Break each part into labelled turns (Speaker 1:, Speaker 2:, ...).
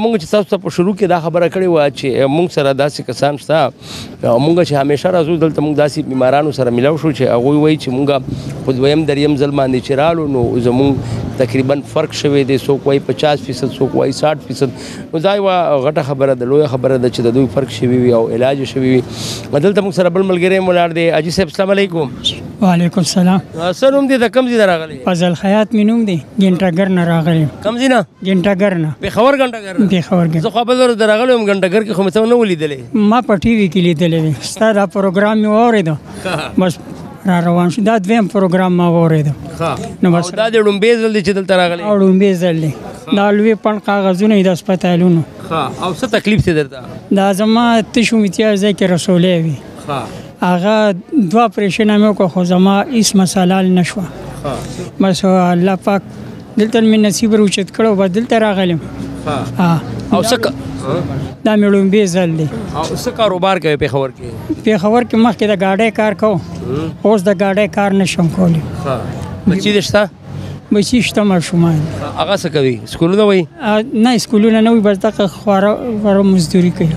Speaker 1: مونږ چې تاسو ته په شروع کې دا خبره کړې وه چې مونږ سره داسې کسان شته مونږ چې همیشه راځو دلته مونږ داسې بیمارانو سره ملاو شو چې هغوی وایي چې مونږ په دویم دریم ځل باندې چې رالو نو زمونږ تقریبا فرق شوی دی څوک وایي 50% څوک وایي 60%. نو دا یوه غټه خبره ده لویه خبره ده چې د دوی فرق شوي وي او علاج شوي وي. دلته مونږ سره بل ملګری هم ولاړ دی. حاجي صاحب السلام علیکم.
Speaker 2: وعلیکم السلام.
Speaker 1: څه نوم دی د کوم ځای نه راغلی؟
Speaker 2: فضل حیات مې نوم دی ګنټاګر نه راغلی.
Speaker 1: کوم ځای نه؟
Speaker 2: ګنټاګر نه.
Speaker 1: پېښور ګنټاګر نه؟
Speaker 2: پېښور کې.
Speaker 1: زه خو به در راغلی وم ګنټاګر کې خو مې څه نه و لیدلی.
Speaker 2: ما په ټي وي کې لیدلی وي ستا دا پروګرام مې واورېده بس را روان شو. دا دویم پروګرام ما واورېده نو بس.
Speaker 1: دا د ړومبی ځل دی چې دلته راغلی؟
Speaker 2: او ړومبی ځل دی. دا لوی پڼ کاغذونه دي د هسپتالونو.
Speaker 1: او څه تکلیف دی درته؟
Speaker 2: دا زما تش امتیاز ځای کې رسولی وي هغه 2 اپریشنه مې وکړه خو زما هېڅ مسله حل نه شوه. بس الله پاک دلته مې نصیب روچت کړی بس دلته راغلم.
Speaker 1: او څه
Speaker 2: دا مې ړومبی ځل دی.
Speaker 1: او څه کاروبار کوي پېښور کې؟
Speaker 2: پېښور کې مخکې د ګاډۍ کار کوم اوس د ګاډۍ کار نشم کولی.
Speaker 1: بچي دې شته؟
Speaker 2: بچي شته ماشومان.
Speaker 1: هغه څه کوي؟ سکولونه وایي؟
Speaker 2: نه سکولونه نه وي بس دغه خواره مزدوري کوي.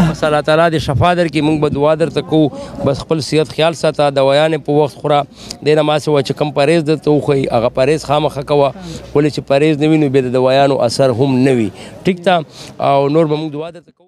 Speaker 1: بس الله تعالی دې شفا درکړي. موږ به دعا درته کوو بس خپل صحت خیال ساته دوایانې په وخت خوره. دې نه ماسې وایي چې کم پرهیز درته وښیي هغه پرهیز خامخا کوه ولې چې پرهیز نه وي نو بیا د دوایانو اثر هم نه وي. ټیک ده او نور به موږ دعا درته کوو.